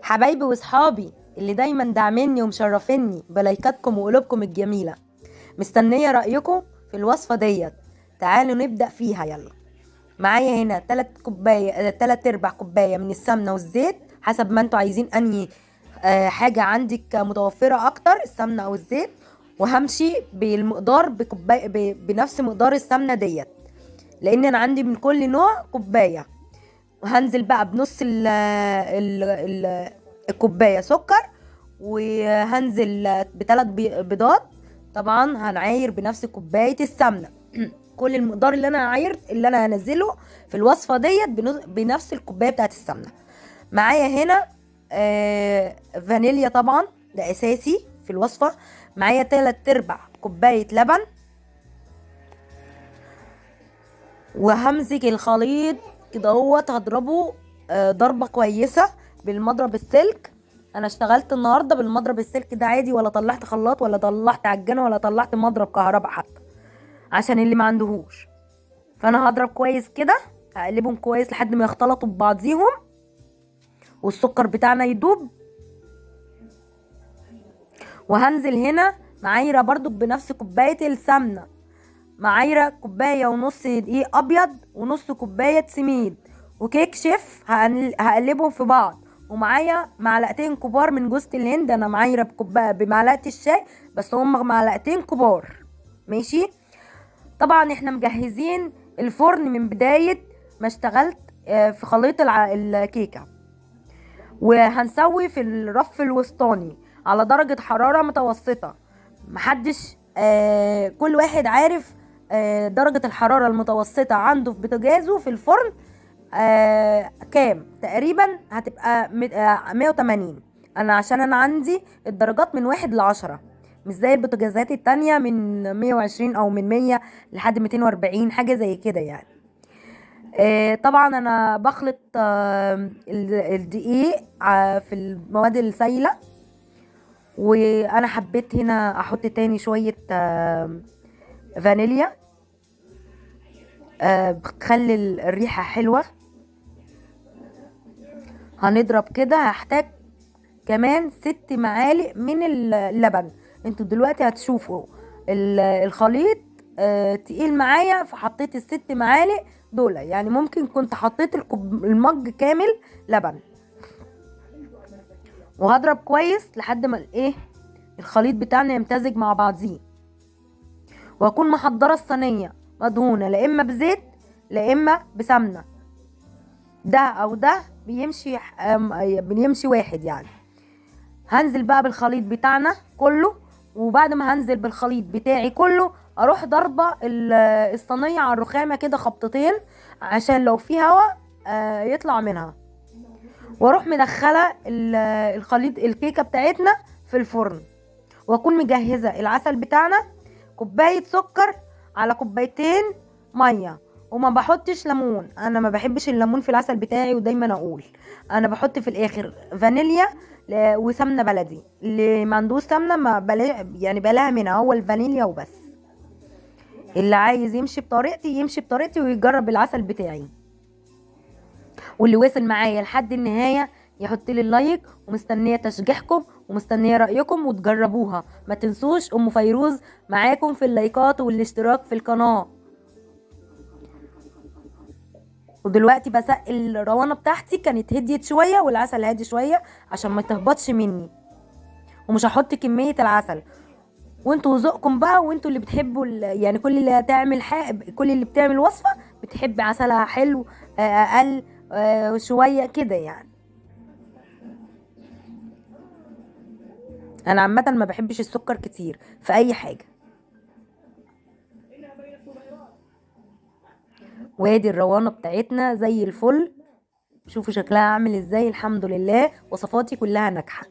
حبايبي وصحابي اللي دايما داعميني ومشرفيني بلايكاتكم وقلوبكم الجميلة، مستنية رأيكم في الوصفة ديت. تعالوا نبدأ فيها يلا. معايا هنا 3 ارباع كوباية من السمنة والزيت، حسب ما انتوا عايزين انهي حاجة عندك متوفرة اكتر، السمنة او الزيت. وهمشي بالمقدار بنفس مقدار السمنة ديت، لان انا عندي من كل نوع كوباية. وهنزل بقى بنص الكوباية سكر، وهنزل ب3 بيضات. طبعا هنعاير بنفس كوباية السمنة. كل المقدار اللي انا هنزله في الوصفة ديت بنفس الكوباية بتاعت السمنة. معايا هنا فانيليا، طبعا ده اساسي في الوصفة. معايا 3 ارباع كوباية لبن. وهمزج الخليط كده هضربه ضربة كويسة بالمضرب السلك. انا اشتغلت النهاردة بالمضرب السلك ده عادي، ولا طلعت خلاط ولا طلعت عجانة ولا طلعت مضرب كهرباء حتى، عشان اللي ما عندهوش. فانا هضرب كويس كده، هقلبهم كويس لحد ما يختلطوا ببعضيهم والسكر بتاعنا يدوب. وهنزل هنا معايرة برضو بنفس كوباية السمنة، معايرة 1.5 كوباية دقيق ابيض، ونص كوباية سميد، وكيك شيف هقلبهم في بعض. ومعايا 2 معلقة كبار من جوز الهند. انا معايرة بمعلقة الشاي، بس هم 2 معلقة كبار. ماشي. طبعا احنا مجهزين الفرن من بداية ما اشتغلت في خليط الكيكة. وهنسوي في الرف الوسطاني على درجة حرارة متوسطة. محدش كل واحد عارف درجة الحرارة المتوسطة عنده في بوتاجازه في الفرن كام تقريبا. هتبقى 180. عشان انا عندي الدرجات من 1 ل10، مش زي البوتاجازات التانية من 120 او من 100 لحد 240، حاجة زي كده يعني. طبعا انا بخلط الدقيق في المواد السائلة. وانا حبيت هنا احط تاني شوية فانيليا، بتخلي الريحة حلوة. هنضرب كده، هحتاج كمان 6 معالق من اللبن. انتوا دلوقتي هتشوفوا الخليط تقيل معايا، فحطيت ال6 معالق دول. يعني ممكن كنت حطيت المج كامل لبن. وهضرب كويس لحد ما الخليط بتاعنا يمتزج مع بعضيه. واكون محضره الصينيه مدهونه لا اما بزيت لا اما بسمنه، ده او ده بيمشي واحد يعني. هنزل بقى بالخليط بتاعنا كله. وبعد ما هنزل بالخليط بتاعي كله، اروح ضربه الصينيه على الرخامه كده خبطتين، عشان لو في هوا يطلع منها. واروح مدخله الخليط الكيكه بتاعتنا في الفرن. واكون مجهزه العسل بتاعنا، كوبايه سكر على 2 كوبايتين ميه. وما بحطش ليمون، انا ما بحبش الليمون في العسل بتاعي. ودايما اقول انا بحط في الاخر فانيليا وسمنه بلدي. اللي ما عندوش سمنه ما يعني بلاها منها، هو الفانيليا وبس. اللي عايز يمشي بطريقتي يمشي بطريقتي ويجرب العسل بتاعي. واللي وصل معايا لحد النهايه يحط لي اللايك، ومستنيه تشجيعكم ومستنيه رايكم وتجربوها. ما تنسوش ام فيروز معاكم في اللايكات والاشتراك في القناه. ودلوقتي بسقي الروانه بتاعتي، كانت هديت شويه والعسل هادي شويه عشان ما تهبطش مني. ومش هحط كميه العسل. وانتوا ذوقكم بقى، وانتوا اللي بتحبوا يعني كل اللي هتعمل كل اللي بتعمل وصفه بتحب عسلها حلو اقل شويه كده يعني. انا عامه ما بحبش السكر كتير في اي حاجه. وادي الروانه بتاعتنا زي الفل. شوفوا شكلها عامل ازاي. الحمد لله وصفاتي كلها ناجحه.